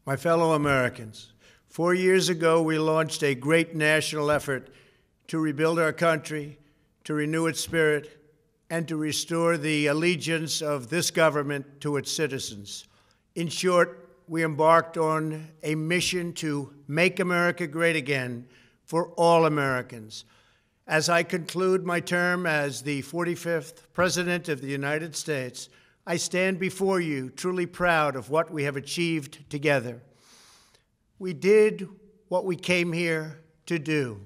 My fellow Americans, 4 years ago, we launched a great national effort to rebuild our country, to renew its spirit, and to restore the allegiance of this government to its citizens. In short, we embarked on a mission to make America great again for all Americans. As I conclude my term as the 45th President of the United States, I stand before you truly proud of what we have achieved together. We did what we came here to do,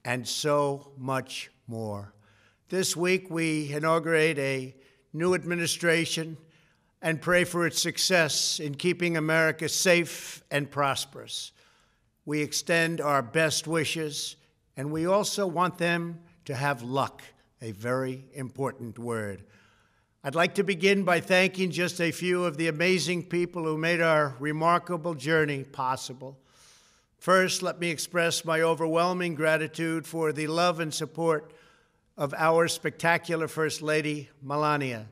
and so much more. This week, we inaugurate a new administration and pray for its success in keeping America safe and prosperous. We extend our best wishes, and we also want them to have luck, a very important word. I'd like to begin by thanking just a few of the amazing people who made our remarkable journey possible. First, let me express my overwhelming gratitude for the love and support of our spectacular First Lady, Melania.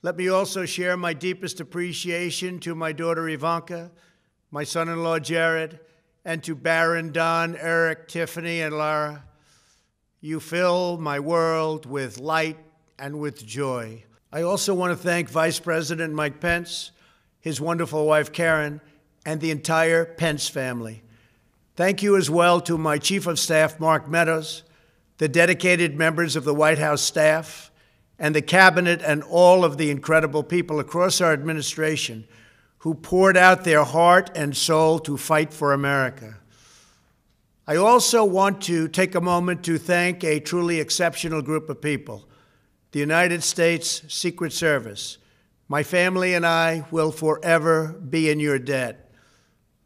Let me also share my deepest appreciation to my daughter, Ivanka, my son-in-law, Jared, and to Barron, Don, Eric, Tiffany, and Lara. You fill my world with light and with joy. I also want to thank Vice President Mike Pence, his wonderful wife, Karen, and the entire Pence family. Thank you as well to my Chief of Staff, Mark Meadows, the dedicated members of the White House staff, and the Cabinet, and all of the incredible people across our administration who poured out their heart and soul to fight for America. I also want to take a moment to thank a truly exceptional group of people, the United States Secret Service. My family and I will forever be in your debt.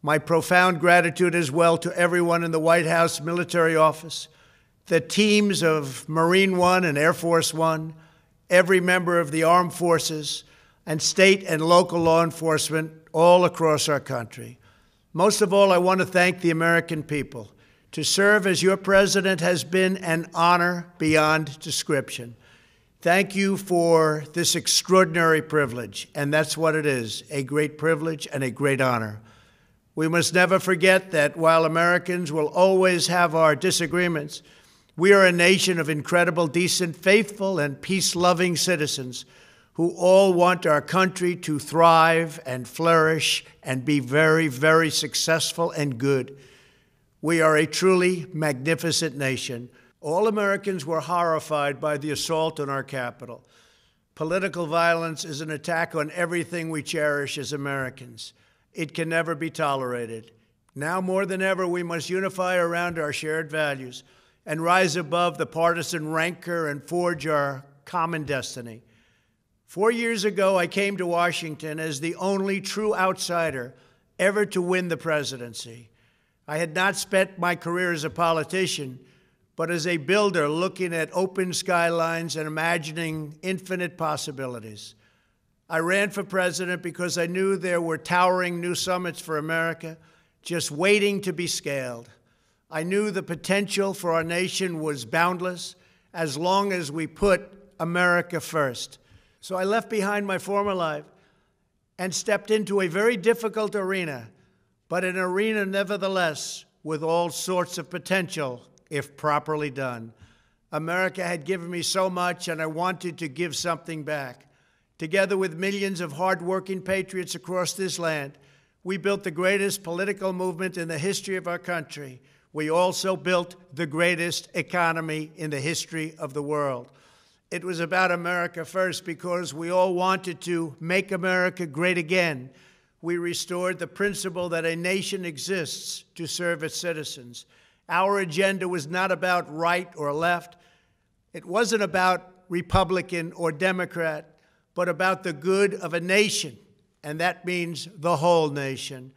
My profound gratitude as well to everyone in the White House Military Office, the teams of Marine One and Air Force One, every member of the armed forces, and state and local law enforcement all across our country. Most of all, I want to thank the American people. To serve as your president has been an honor beyond description. Thank you for this extraordinary privilege, and that's what it is, a great privilege and a great honor. We must never forget that while Americans will always have our disagreements, we are a nation of incredible, decent, faithful, and peace-loving citizens who all want our country to thrive and flourish and be very, very successful and good. We are a truly magnificent nation. All Americans were horrified by the assault on our Capitol. Political violence is an attack on everything we cherish as Americans. It can never be tolerated. Now more than ever, we must unify around our shared values and rise above the partisan rancor and forge our common destiny. 4 years ago, I came to Washington as the only true outsider ever to win the presidency. I had not spent my career as a politician, but as a builder looking at open skylines and imagining infinite possibilities. I ran for president because I knew there were towering new summits for America just waiting to be scaled. I knew the potential for our nation was boundless as long as we put America first. So I left behind my former life and stepped into a very difficult arena, but an arena nevertheless with all sorts of potential if properly done. America had given me so much, and I wanted to give something back. Together with millions of hardworking patriots across this land, we built the greatest political movement in the history of our country. We also built the greatest economy in the history of the world. It was about America first because we all wanted to make America great again. We restored the principle that a nation exists to serve its citizens. Our agenda was not about right or left. It wasn't about Republican or Democrat, but about the good of a nation, and that means the whole nation.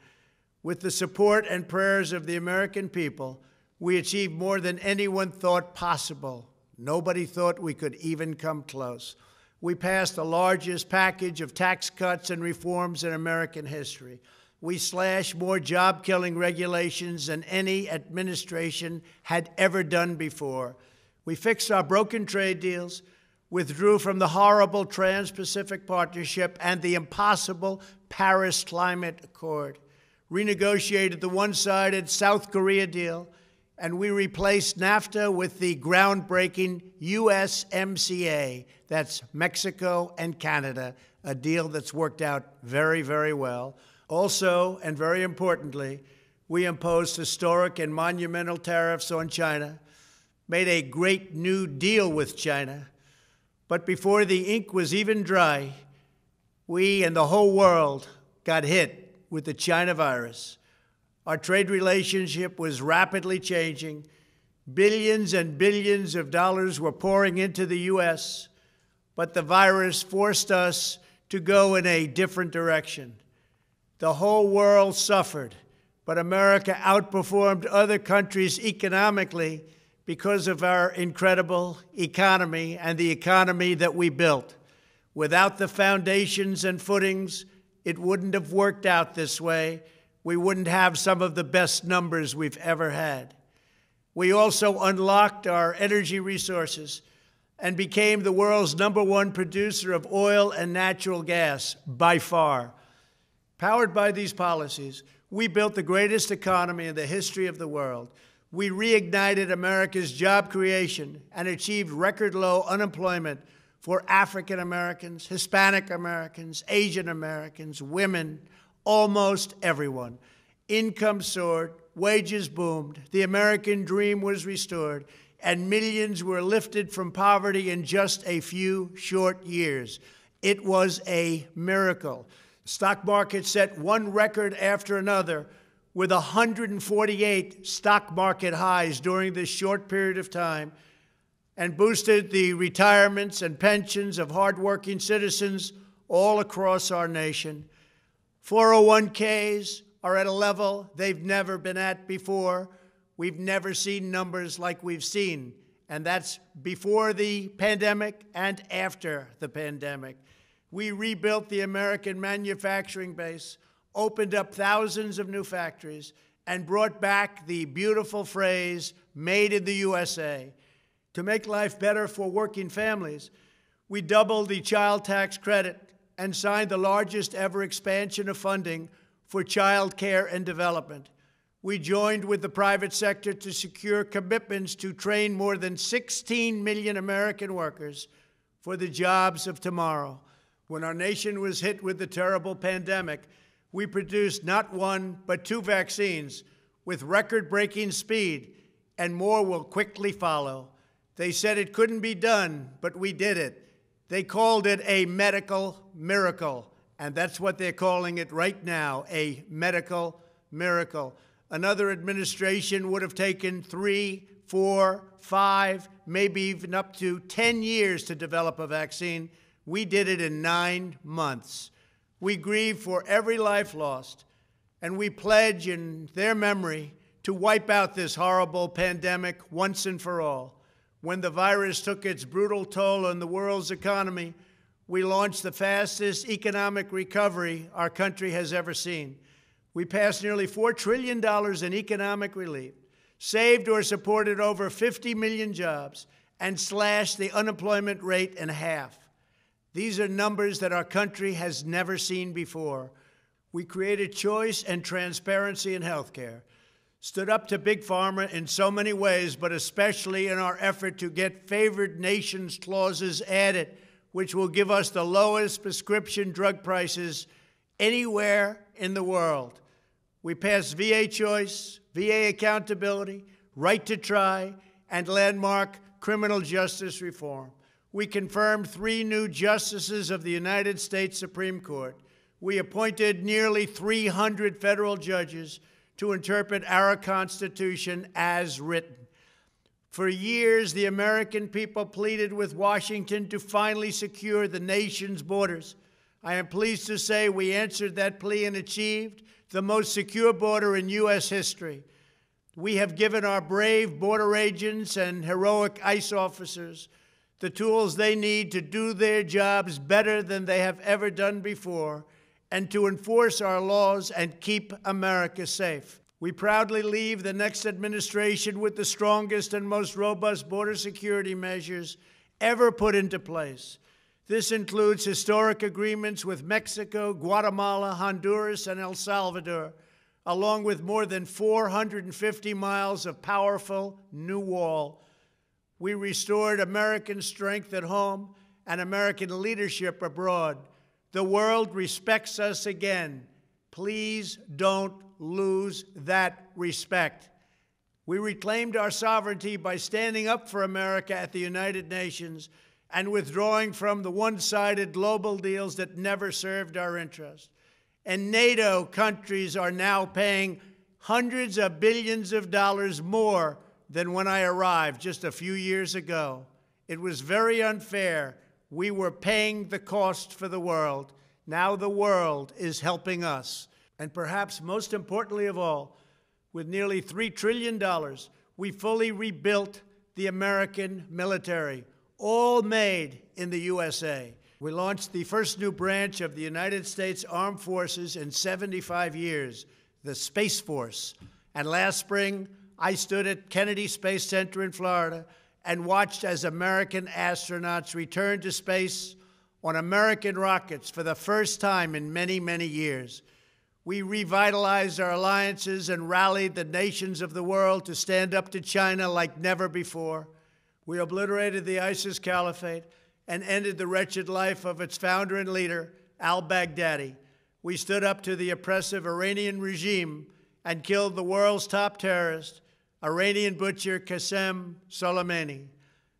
With the support and prayers of the American people, we achieved more than anyone thought possible. Nobody thought we could even come close. We passed the largest package of tax cuts and reforms in American history. We slashed more job-killing regulations than any administration had ever done before. We fixed our broken trade deals, withdrew from the horrible Trans-Pacific Partnership and the impossible Paris Climate Accord, renegotiated the one-sided South Korea deal, and we replaced NAFTA with the groundbreaking USMCA. That's Mexico and Canada, a deal that's worked out very, very well. Also, and very importantly, we imposed historic and monumental tariffs on China, made a great new deal with China. But before the ink was even dry, we and the whole world got hit with the China virus. Our trade relationship was rapidly changing. Billions and billions of dollars were pouring into the U.S., but the virus forced us to go in a different direction. The whole world suffered, but America outperformed other countries economically because of our incredible economy and the economy that we built. Without the foundations and footings, it wouldn't have worked out this way. We wouldn't have some of the best numbers we've ever had. We also unlocked our energy resources and became the world's #1 producer of oil and natural gas, by far. Powered by these policies, we built the greatest economy in the history of the world. We reignited America's job creation and achieved record low unemployment for African Americans, Hispanic Americans, Asian Americans, women, almost everyone. Income soared, wages boomed, the American dream was restored, and millions were lifted from poverty in just a few short years. It was a miracle. Stock market set one record after another, with 148 stock market highs during this short period of time, and boosted the retirements and pensions of hardworking citizens all across our nation. 401ks are at a level they've never been at before. We've never seen numbers like we've seen, and that's before the pandemic and after the pandemic. We rebuilt the American manufacturing base, opened up thousands of new factories, and brought back the beautiful phrase, "Made in the USA." To make life better for working families, we doubled the child tax credit and signed the largest ever expansion of funding for child care and development. We joined with the private sector to secure commitments to train more than 16 million American workers for the jobs of tomorrow. When our nation was hit with the terrible pandemic, we produced not one, but 2 vaccines with record-breaking speed, and more will quickly follow. They said it couldn't be done, but we did it. They called it a medical miracle, and that's what they're calling it right now, a medical miracle. Another administration would have taken 3, 4, 5, maybe even up to 10 years to develop a vaccine. We did it in 9 months. We grieve for every life lost, and we pledge in their memory to wipe out this horrible pandemic once and for all. When the virus took its brutal toll on the world's economy, we launched the fastest economic recovery our country has ever seen. We passed nearly $4 trillion in economic relief, saved or supported over 50 million jobs, and slashed the unemployment rate in half. These are numbers that our country has never seen before. We created choice and transparency in health care, stood up to Big Pharma in so many ways, but especially in our effort to get favored nations clauses added, which will give us the lowest prescription drug prices anywhere in the world. We passed VA choice, VA accountability, right to try, and landmark criminal justice reform. We confirmed 3 new justices of the United States Supreme Court. We appointed nearly 300 federal judges to interpret our Constitution as written. For years, the American people pleaded with Washington to finally secure the nation's borders. I am pleased to say we answered that plea and achieved the most secure border in U.S. history. We have given our brave border agents and heroic ICE officers the tools they need to do their jobs better than they have ever done before, and to enforce our laws and keep America safe. We proudly leave the next administration with the strongest and most robust border security measures ever put into place. This includes historic agreements with Mexico, Guatemala, Honduras, and El Salvador, along with more than 450 miles of powerful new wall. We restored American strength at home and American leadership abroad. The world respects us again. Please don't lose that respect. We reclaimed our sovereignty by standing up for America at the United Nations and withdrawing from the one-sided global deals that never served our interest. And NATO countries are now paying hundreds of billions of dollars more than when I arrived just a few years ago. It was very unfair. We were paying the cost for the world. Now the world is helping us. And perhaps most importantly of all, with nearly $3 trillion, we fully rebuilt the American military, all made in the USA. We launched the first new branch of the United States Armed Forces in 75 years, the Space Force. And last spring, I stood at Kennedy Space Center in Florida and watched as American astronauts returned to space on American rockets for the first time in many, many years. We revitalized our alliances and rallied the nations of the world to stand up to China like never before. We obliterated the ISIS caliphate and ended the wretched life of its founder and leader, al-Baghdadi. We stood up to the oppressive Iranian regime and killed the world's top terrorist, Iranian butcher Qasem Soleimani.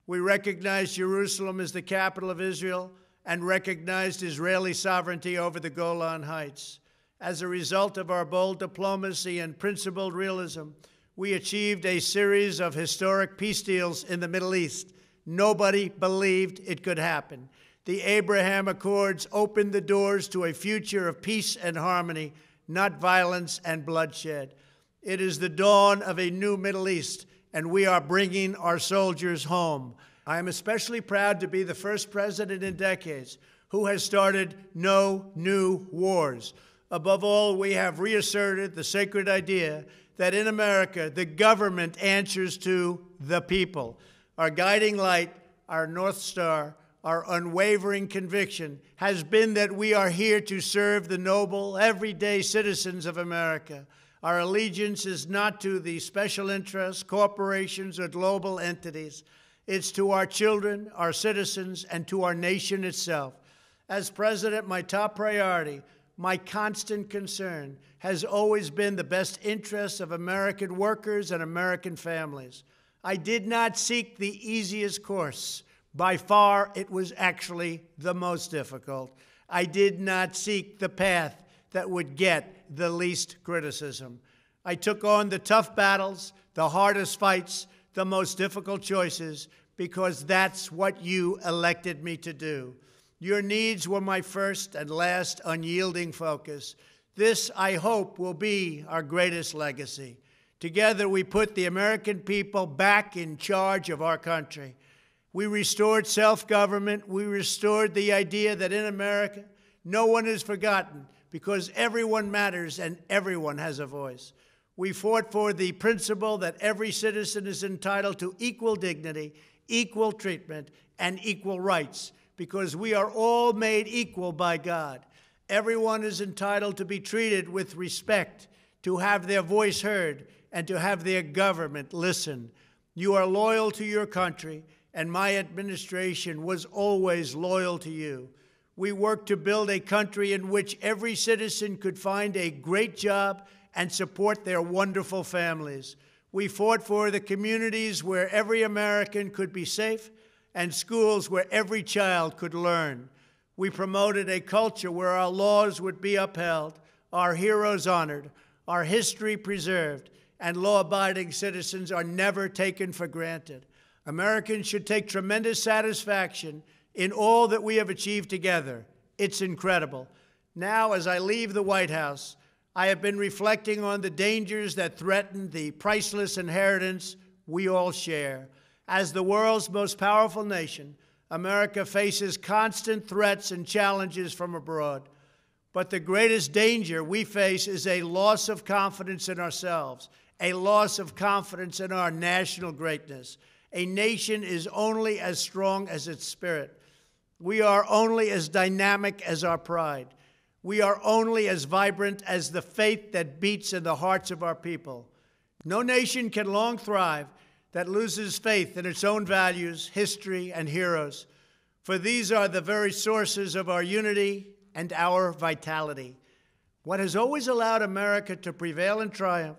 We recognized Jerusalem as the capital of Israel and recognized Israeli sovereignty over the Golan Heights. As a result of our bold diplomacy and principled realism, we achieved a series of historic peace deals in the Middle East. Nobody believed it could happen. The Abraham Accords opened the doors to a future of peace and harmony, not violence and bloodshed. It is the dawn of a new Middle East, and we are bringing our soldiers home. I am especially proud to be the first president in decades who has started no new wars. Above all, we have reasserted the sacred idea that in America, the government answers to the people. Our guiding light, our North Star, our unwavering conviction has been that we are here to serve the noble, everyday citizens of America. Our allegiance is not to the special interests, corporations, or global entities. It's to our children, our citizens, and to our nation itself. As president, my top priority, my constant concern, has always been the best interests of American workers and American families. I did not seek the easiest course. By far, it was actually the most difficult. I did not seek the path that would get the least criticism. I took on the tough battles, the hardest fights, the most difficult choices, because that's what you elected me to do. Your needs were my first and last unyielding focus. This, I hope, will be our greatest legacy. Together, we put the American people back in charge of our country. We restored self-government. We restored the idea that in America, no one is forgotten because everyone matters and everyone has a voice. We fought for the principle that every citizen is entitled to equal dignity, equal treatment, and equal rights because we are all made equal by God. Everyone is entitled to be treated with respect, to have their voice heard, and to have their government listen. You are loyal to your country, and my administration was always loyal to you. We worked to build a country in which every citizen could find a great job and support their wonderful families. We fought for the communities where every American could be safe and schools where every child could learn. We promoted a culture where our laws would be upheld, our heroes honored, our history preserved, and law-abiding citizens are never taken for granted. Americans should take tremendous satisfaction in all that we have achieved together. It's incredible. Now, as I leave the White House, I have been reflecting on the dangers that threaten the priceless inheritance we all share. As the world's most powerful nation, America faces constant threats and challenges from abroad. But the greatest danger we face is a loss of confidence in ourselves, a loss of confidence in our national greatness. A nation is only as strong as its spirit. We are only as dynamic as our pride. We are only as vibrant as the faith that beats in the hearts of our people. No nation can long thrive that loses faith in its own values, history, and heroes, for these are the very sources of our unity and our vitality. What has always allowed America to prevail and triumph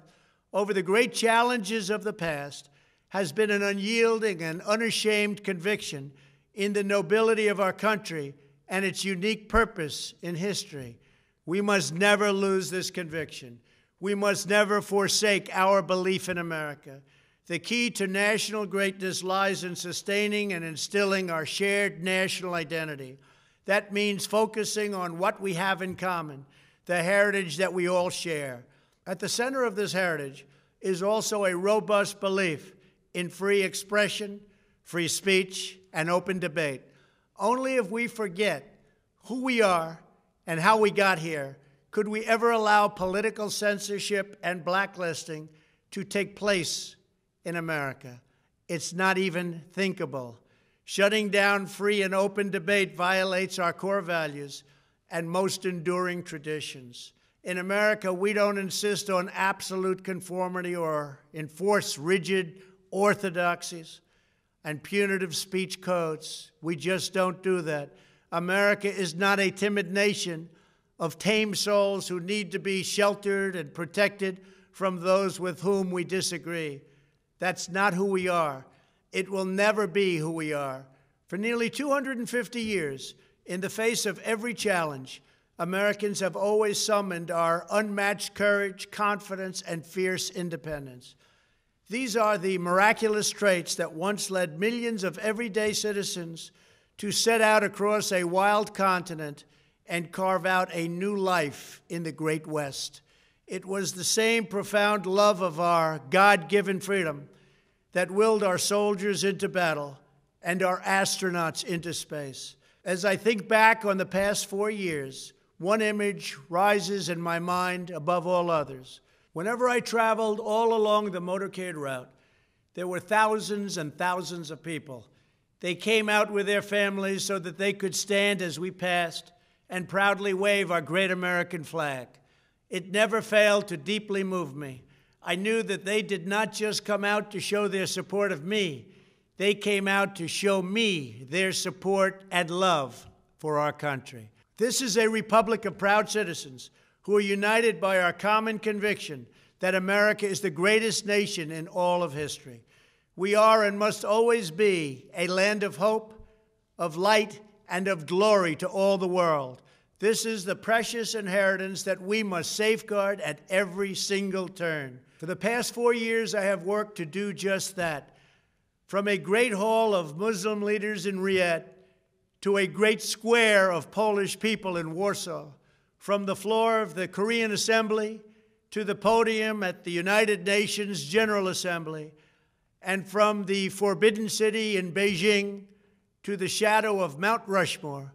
over the great challenges of the past has been an unyielding and unashamed conviction in the nobility of our country and its unique purpose in history. We must never lose this conviction. We must never forsake our belief in America. The key to national greatness lies in sustaining and instilling our shared national identity. That means focusing on what we have in common, the heritage that we all share. At the center of this heritage is also a robust belief in free expression, free speech, and open debate. Only if we forget who we are and how we got here could we ever allow political censorship and blacklisting to take place in America. It's not even thinkable. Shutting down free and open debate violates our core values and most enduring traditions. In America, we don't insist on absolute conformity or enforce rigid orthodoxies and punitive speech codes. We just don't do that. America is not a timid nation of tame souls who need to be sheltered and protected from those with whom we disagree. That's not who we are. It will never be who we are. For nearly 250 years, in the face of every challenge, Americans have always summoned our unmatched courage, confidence, and fierce independence. These are the miraculous traits that once led millions of everyday citizens to set out across a wild continent and carve out a new life in the Great West. It was the same profound love of our God-given freedom that willed our soldiers into battle and our astronauts into space. As I think back on the past 4 years, one image rises in my mind above all others. Whenever I traveled all along the motorcade route, there were thousands and thousands of people. They came out with their families so that they could stand as we passed and proudly wave our great American flag. It never failed to deeply move me. I knew that they did not just come out to show their support of me. They came out to show me their support and love for our country. This is a republic of proud citizens who are united by our common conviction that America is the greatest nation in all of history. We are and must always be a land of hope, of light, and of glory to all the world. This is the precious inheritance that we must safeguard at every single turn. For the past 4 years, I have worked to do just that. From a great hall of Muslim leaders in Riyadh to a great square of Polish people in Warsaw, from the floor of the Korean Assembly to the podium at the United Nations General Assembly, and from the Forbidden City in Beijing to the shadow of Mount Rushmore,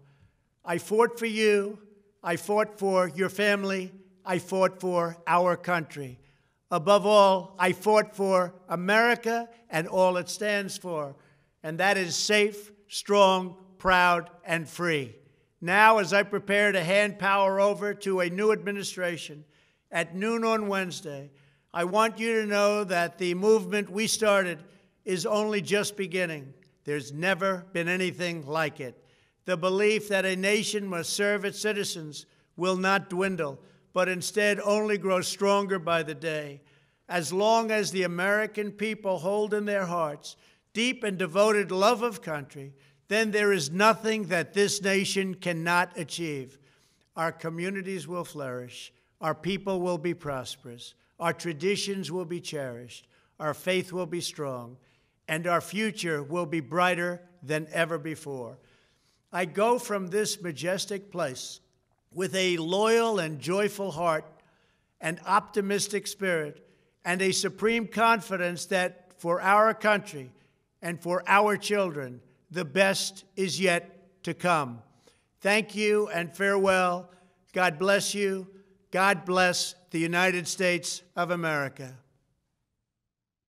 I fought for you, I fought for your family, I fought for our country. Above all, I fought for America and all it stands for, and that is safe, strong, proud, and free. Now, as I prepare to hand power over to a new administration at noon on Wednesday, I want you to know that the movement we started is only just beginning. There's never been anything like it. The belief that a nation must serve its citizens will not dwindle, but instead only grow stronger by the day. As long as the American people hold in their hearts deep and devoted love of country, then there is nothing that this nation cannot achieve. Our communities will flourish, our people will be prosperous, our traditions will be cherished, our faith will be strong, and our future will be brighter than ever before. I go from this majestic place with a loyal and joyful heart, an optimistic spirit, and a supreme confidence that for our country and for our children, the best is yet to come. Thank you and farewell. God bless you. God bless the United States of America.